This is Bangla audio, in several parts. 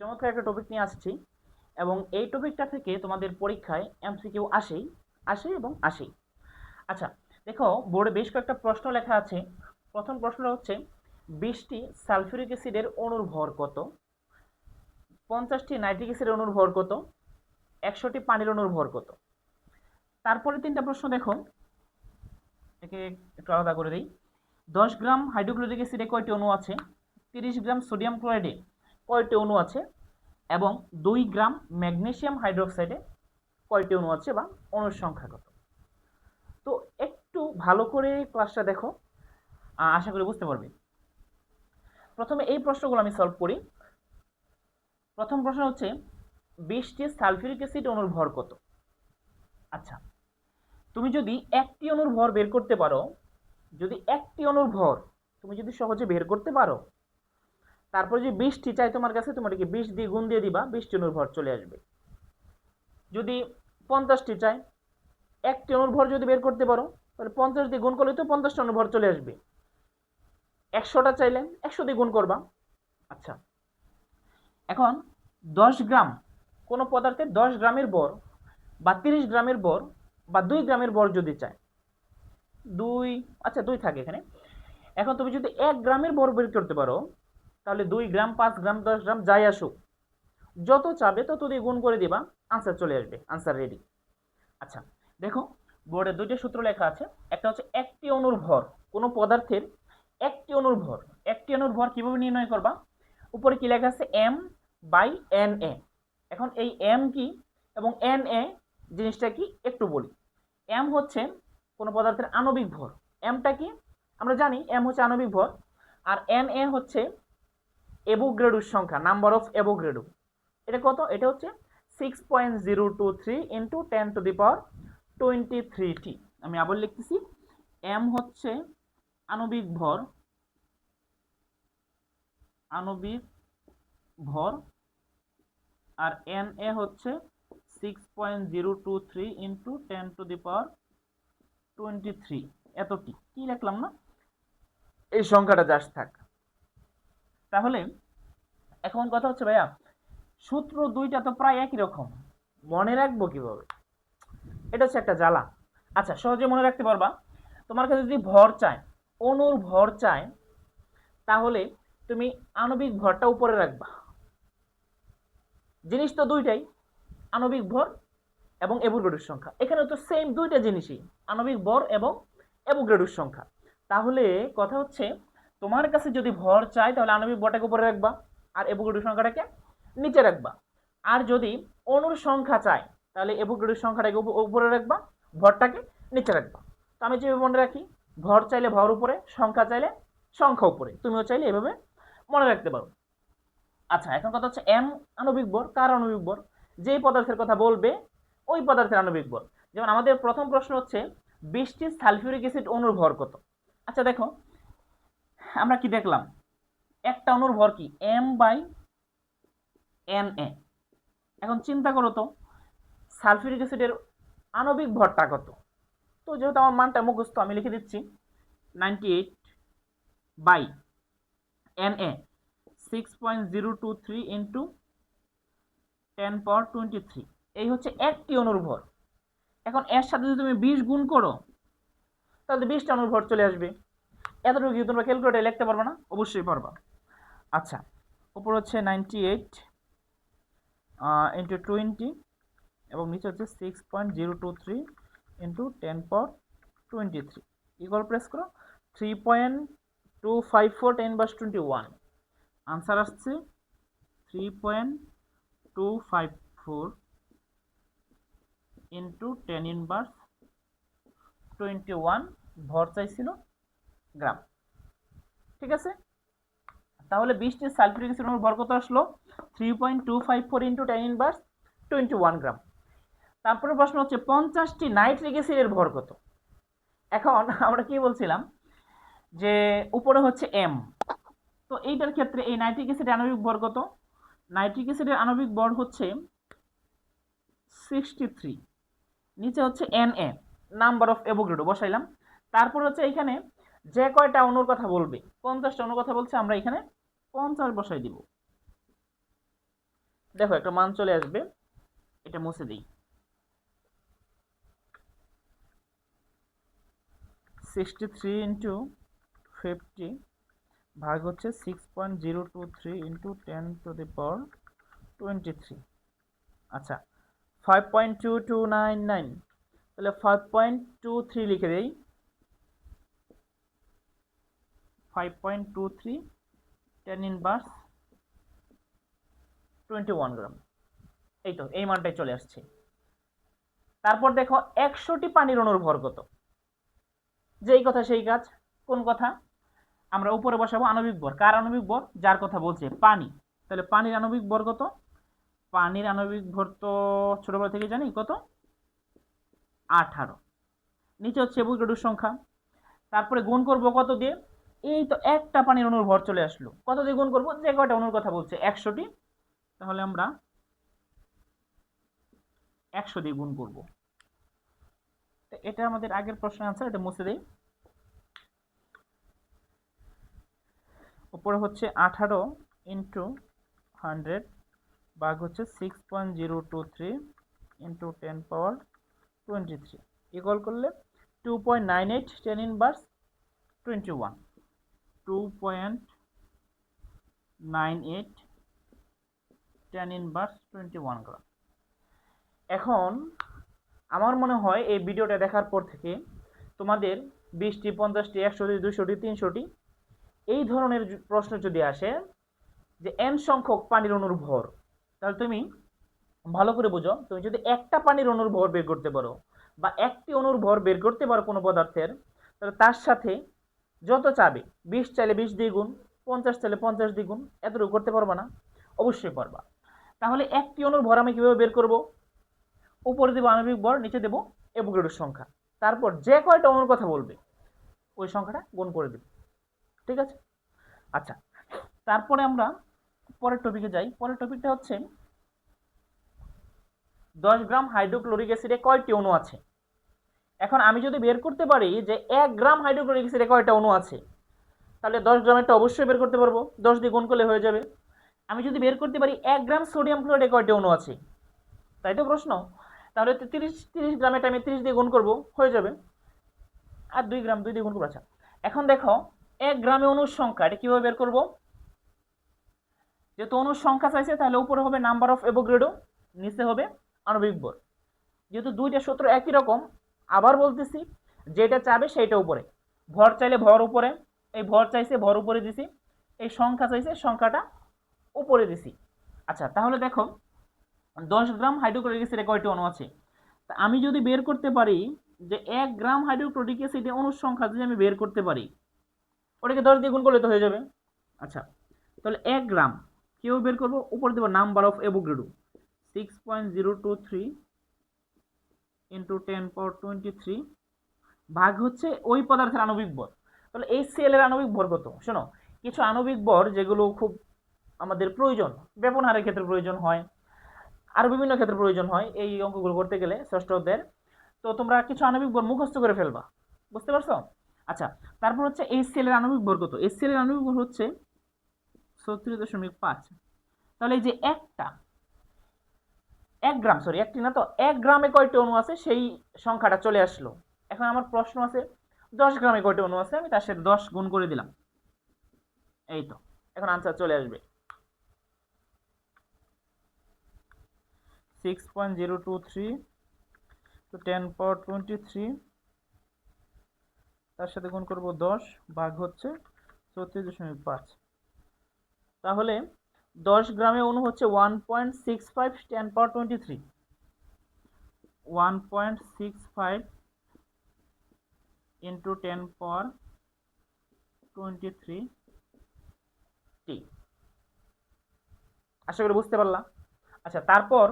চমৎকার একটা টপিক নিয়ে আসছি এবং এই টপিকটা থেকে তোমাদের পরীক্ষায় এমসিকিউ আসে এবং আসেই। আচ্ছা, দেখো বোর্ডে বেশ কয়েকটা প্রশ্ন লেখা আছে। প্রথম প্রশ্নটা হচ্ছে 20টি সালফিউরিক অ্যাসিডের অণুর ভর কত, 50টি নাইট্রিক অ্যাসিডের অণুর ভর কত, 100টি পানির অণুর ভর কত। তারপরে তিনটা প্রশ্ন দেখো, একে একটু আলাদা করে দিই। 10 গ্রাম হাইড্রোক্লোরিক অ্যাসিডে কয়টি অণু আছে, 30 গ্রাম সোডিয়াম ক্লোরাইডে কয়টি অণু আছে এবং 2 গ্রাম ম্যাগনেসিয়াম হাইড্রোক্সাইডে কয়টি অণু আছে বা অণুর সংখ্যা কত। তো একটু ভালো করে ক্লাসটা দেখো, আশা করি বুঝতে পারবে। প্রথমে এই প্রশ্নগুলো আমি সলভ করি। প্রথম প্রশ্ন হচ্ছে 20টি সালফিউরিক অ্যাসিড অণুর ভর কত। আচ্ছা, তুমি যদি একটি অণুর ভর বের করতে পারো, যদি একটি অণুর ভর তুমি যদি সহজে বের করতে পারো, তারপর যে 20টি চাই তোমার কাছে, তুমি এটাকে 20 দিয়ে গুণ দিয়ে দিবা, 20টি অণুর ভর চলে আসবে। যদি 50টি চাই, একটি অণুর ভর যদি বের করতে পারো তাহলে 50 দিয়ে গুণ করলে তো 50টা অণুর ভর চলে আসবে। 100টা চাইলে 100 দিয়ে গুণ করবা। আচ্ছা, এখন 10 গ্রাম কোনো পদার্থের 10 গ্রামের ভর বা 30 গ্রামের ভর বা 2 গ্রামের ভর যদি চায়, 2 থাকে এখানে। এখন তুমি যদি 1 গ্রামের ভর বের করতে পারো তাহলে 2 গ্রাম, 5 গ্রাম, 10 গ্রাম যাই আসুক, যত চাবে তত দিয়ে গুণ করে দিবা, আনসার চলে আসবে, আনসার রেডি। আচ্ছা, দেখো বোর্ডে দুইটা সূত্র লেখা আছে। একটা হচ্ছে একটি অণুর ভর, কোনো পদার্থের একটি অণুর ভর। একটি অণুর ভর কিভাবে নির্ণয় করবা, উপরে কি লেখা আছে এম বাই এন এ। এখন এই এম কি এবং এন এ জিনিসটা কি একটু বলি। এম হচ্ছে কোনো পদার্থের আণবিক ভর, এমটা কি আমরা জানি, এম হচ্ছে আণবিক ভর, আর এন এ হচ্ছে অ্যাভোগাড্রোর সংখ্যা, নাম্বার অফ অ্যাভোগাড্রো। এটা কত, এটা হচ্ছে 6.023 ইন্টু 10⁻23t। আমি আবার লিখতেছি, এম হচ্ছে আণবিক ভর, আর এন এ হচ্ছে 6.023 ইন্টু 10⁻23, এতটি। কি লিখলাম না, এই সংখ্যাটা জাস্ট থাক। তাহলে এখন কথা হচ্ছে ভাইয়া, সূত্র দুইটা তো প্রায় একই রকম, মনে রাখবো কিভাবে, এটা হচ্ছে একটা জ্বালা। আচ্ছা, সহজে মনে রাখতে পারবা। তোমার কাছে যদি ভর চায়, অণুর ভর চায়, তাহলে তুমি আণবিক ভরটা উপরে রাখবা। জিনিস তো দুইটাই, আণবিক ভর এবং অ্যাভোগাড্রোর সংখ্যা। এখানে তো সেম দুইটা জিনিসই, আণবিক ভর এবং অ্যাভোগাড্রোর সংখ্যা। তাহলে কথা হচ্ছে, তোমার কাছে যদি ভর চায় তাহলে আণবিক ভরটাকে উপরে রাখবা আর অ্যাভোগাড্রোর সংখ্যাটাকে নিচে রাখবা। আর যদি অণুর সংখ্যা চায় তাহলে অ্যাভোগাড্রোর সংখ্যাটাকে উপরে রাখবা, ভরটাকে নিচে রাখবা। তো আমি যেভাবে মনে রাখি, ভর চাইলে ভর উপরে, সংখ্যা চাইলে সংখ্যা উপরে, তুমিও চাইলে এভাবে মনে রাখতে পারো। আচ্ছা, এখন কথা হচ্ছে এম আণবিক ভর, কার আণবিক ভর, যেই পদার্থের কথা বলবে ওই পদার্থের আণবিক ভর। যেমন আমাদের প্রথম প্রশ্ন হচ্ছে 20টি সালফিউরিক অ্যাসিড অণুর ভর কত। আচ্ছা দেখো, আমরা কি দেখলাম, একটা অণুর ভর কি এম বাই এন এ। এখন চিন্তা করো তো, সালফিউরিক অ্যাসিডের আণবিক ভরটা কত। তো যেহেতু আমার মানটা মুখস্থ, আমি লিখে দিচ্ছি 98 বাই এন এ 6.023 ইন্টু 10⁻23, এই হচ্ছে একটি অণুর ভর। এখন এর সাথে যদি তুমি 20 গুণ করো তাহলে 20টা অণুর ভর চলে আসবে। এতটুকু কি তোমরা ক্যালকুলেটরে লিখতে পারবে না? অবশ্যই পারবা। আচ্ছা, উপর হচ্ছে 98 ইন্টু 20 এবং নিচে হচ্ছে 6.023 ইন্টু 10⁻23, ইকুয়াল প্রেস করো 3.254 10⁻21। আনসার আসছে 3.254 ইন্টু 10⁻21, ভর চাইছিল গ্রাম। ঠিক আছে, তাহলে 20টি সালফিউরিক অ্যাসিড অণুর ভর কত আসলো, 3.254 ইন্টু 10⁻21 গ্রাম। তারপরে প্রশ্ন হচ্ছে 50টি নাইট্রিক অ্যাসিডের ভর কত। এখন আমরা কি বলছিলাম যে উপরে হচ্ছে এম, তো এইটার ক্ষেত্রে এই নাইট্রিক অ্যাসিডের আণবিক ভর কত, নাইট্রিক অ্যাসিডের আণবিক ভর হচ্ছে 63, নিচে হচ্ছে N A, number of Avogadro বসাইলাম। তারপর হচ্ছে এখানে যে কয়টা অণুর কথা বলবে, 50টা অণুর কথা বলছে, আমরা এখানে 50 বসাই দিব। দেখো একটা মান চলে আসবে, এটা মুছে দিই। 63 ইন্টু 50 ভাগ হচ্ছে 6.023 ইন্টু 10⁻23। আচ্ছা 5.2299, তাহলে 5.23 লিখে দেই। 5.23 10⁻21 গ্রাম, এই তো এই মানটাই চলে আসছে। তারপর দেখো 100টি পানির অণুর ভর কত। যেই কথা সেই কাজ। কোন কথা? আমরা উপরে বসাবো আণবিক ভর। কার আণবিক ভর? যার কথা বলছে, পানি। তাহলে পানির আণবিক ভর কত? পানির আণবিক ভর তো ছোটবেলা থেকে জানি কত, 18। নিচে হচ্ছে অ্যাভোগাড্রোর সংখ্যা। তারপরে গুণ করব কত দিয়ে? এই তো একটা পানির অণুর ভর চলে আসলো। কত দিয়ে গুণ করব? যে কয়টা অণুর কথা বলছে 100টি, তাহলে আমরা 100 দিয়ে গুণ করব। এটা আমাদের আগের প্রশ্নের আনসার, এটা মুছে দেই। উপরে হচ্ছে 18 ইন্টু 100 ভাগ হচ্ছে 6.023 ইন্টু 10⁻23 ইকুয়াল করলে 2.98 10⁻21। 2.98 10⁻21 গ্রাম। এখন আমার মনে হয় এই ভিডিওটা দেখার পর থেকে তোমাদের 20টি 50টি 100টি 200টি 300টি এই ধরনের প্রশ্ন যদি আসে যে n সংখ্যক পানির অণুর ভর, তাহলে তুমি ভালো করে বুঝো, তুমি যদি একটা পানির অণুর ভর বের করতে পারো বা একটি অণুর ভর বের করতে পারো কোনো পদার্থের, তাহলে তার সাথে যত চাবে, 20 চাইলে 20 দিয়ে গুণ, 50 চাইলে 50 দিয়ে গুণ, এতটুকু করতে পারবা না? অবশ্যই পারবা। তাহলে একটি অণুর ভর আমি কিভাবে বের করব? উপরে দেবো আণবিক ভর, নিচে দেবো অ্যাভোগাড্রোর সংখ্যা, তারপর যে কয়টা অণুর কথা বলবে ওই সংখ্যাটা গুণ করে দেব। ঠিক আছে? আচ্ছা, তারপরে আমরা পরের টপিকে যাই। পরের টপিকটা হচ্ছে 10 গ্রাম হাইড্রোক্লোরিক অ্যাসিডে কয়টি অণু আছে? এখন আমি যদি বের করতে পারি যে 1 গ্রাম হাইড্রোক্লোরিক অ্যাসিডে কয়টা অণু আছে, তাহলে 10 গ্রামেরটা অবশ্যই বের করতে পারবো, 10 দিয়ে গুণ করলে হয়ে যাবে। আমি যদি বের করতে পারি 1 গ্রাম সোডিয়াম ক্লোরাইডে কয়টি অণু আছে, তাই তো প্রশ্ন। তাহলে 30 গ্রামেরটা আমি 30 দিয়ে গুণ করব, হয়ে যাবে। আর 2 গ্রাম 2 দিয়ে গুণ করবো। আচ্ছা, এখন দেখো 1 গ্রামে অণুর সংখ্যা, এটা কিভাবে বের করব? যেহেতু অণুর সংখ্যা চাইছে, তাহলে উপরে হবে নাম্বার অফ অ্যাভোগাড্রো, নিচে হবে আণবিক ভর। যেহেতু দুইটা সূত্র একই রকম, আবার বলতেছি, যেটা চাবে সেইটা উপরে। ভর চাইলে ভর উপরে, এই ভর চাইছে ভর উপরে দিছি, এই সংখ্যা চাইছে সংখ্যাটা উপরে দিছি। আচ্ছা, তাহলে দেখো 10 গ্রাম হাইড্রোক্লোরিক অ্যাসিডে কয়টি অণু আছে? তা আমি যদি বের করতে পারি যে 1 গ্রাম হাইড্রোক্লোরিক অ্যাসিডে অণুর সংখ্যা যদি আমি বের করতে পারি, ওটাকে 10 দিয়ে গুণ করলে তো হয়ে যাবে। আচ্ছা, তাহলে 1 গ্রাম কেউ বের করবো, উপরে দেবো নাম্বার অফ অ্যাভোগাড্রো 6.023 ইন্টু 10⁻23 ভাগ হচ্ছে ওই পদার্থের আণবিক ভর। তাহলে HCl এর আণবিক ভর কত? শোনো, কিছু আণবিক ভর যেগুলো খুব আমাদের প্রয়োজন, ব্যবহারের ক্ষেত্রে প্রয়োজন হয়, আর বিভিন্ন ক্ষেত্রে প্রয়োজন হয় এই অঙ্কগুলো করতে গেলে ষষ্ঠ অধ্যায়ের, তো তোমরা কিছু আণবিক ভর মুখস্থ করে ফেলবা। বুঝতে পারছো? আচ্ছা, তারপর হচ্ছে HCl এর আণবিক ভর কত? HCl এর আণবিক ভর হচ্ছে 36.5। তাহলে এই যে একটা 1 গ্রাম, সরি একটি না তো, 1 গ্রামে কয়টি অণু আছে সেই সংখ্যাটা চলে আসলো। এখন আমার প্রশ্ন আছে 10 গ্রামে কয়টি অণু আছে, আমি তার সাথে 10 গুণ করে দিলাম, এই তো এখন আনসার চলে আসবে 6.023 তো 10⁻23, তার সাথে গুণ করব 10 ভাগ হচ্ছে 36.5। তাহলে 10 গ্রামে অণু হচ্ছে 1.65 10⁻23, 1.65 ইন্টু 10⁻23 টি। আশা করি বুঝতে পারলাম। আচ্ছা, তারপর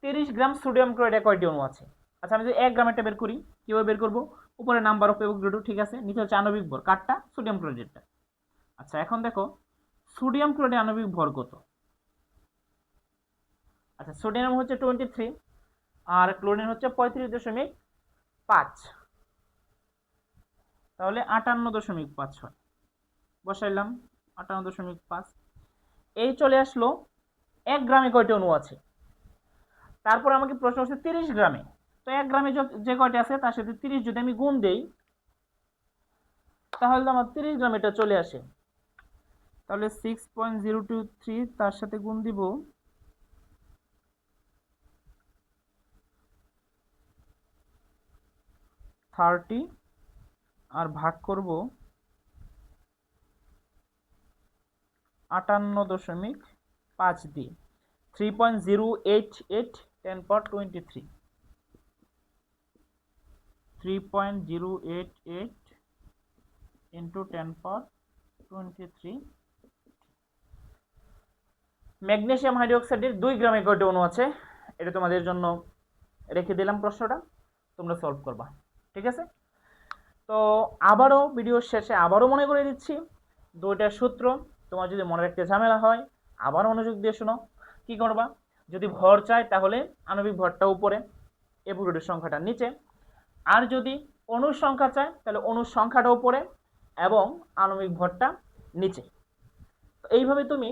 30 গ্রাম সোডিয়াম ক্লোরাইডে কয়টি অণু আছে? আচ্ছা, আমি যদি 1 গ্রামেরটা বের করি, কিভাবে বের করব? উপরে নাম্বার অফ অ্যাভোগাড্রো, ঠিক আছে, নিচে হচ্ছে আণবিক ভর, কারটা? সোডিয়াম ক্লোরাইডেরটা। আচ্ছা, এখন দেখো সোডিয়াম ক্লোরাইডের আণবিক ভর কত? আচ্ছা, সোডিয়াম হচ্ছে 23 আর ক্লোরিন হচ্ছে 35.5, তাহলে 58.5 হয়। বসাইলাম 58.5, এই চলে আসলো 1 গ্রামে কয়টি অণু আছে। তারপর আমাকে প্রশ্ন হচ্ছে 30 গ্রামে। তো 1 গ্রামে যে কয়টি আছে তার সাথে 30 যদি আমি গুণ দেই তাহলে তো আমার 30 গ্রাম এটা চলে আসে। তাহলে 6.023 তার সাথে গুণ দিব 30 আর ভাগ করব 58.5 দিয়ে। 3.088 10 power 23, 3.088 into 10 power 23। ম্যাগনেসিয়াম হাইড্রোক্সাইডের 2 গ্রামে কয়টি অণু আছে, এটা তোমাদের জন্য রেখে দিলাম প্রশ্নটা, তোমরা সলভ করবা। ঠিক আছে, তো আবারও ভিডিওর শেষে আবারও মনে করে দিচ্ছি দুইটা সূত্র। তোমার যদি মনে রাখতে ঝামেলা হয় আবার মনোযোগ দিয়ে শোনো। কি করবা, যদি ভর চাই তাহলে আণবিক ভরটা উপরে, এভোগাড্রোর সংখ্যাটা নিচে, আর যদি অণুর সংখ্যা চাই তাহলে অণুর সংখ্যাটা উপরে এবং আণবিক ভরটা নিচে। তো এইভাবে তুমি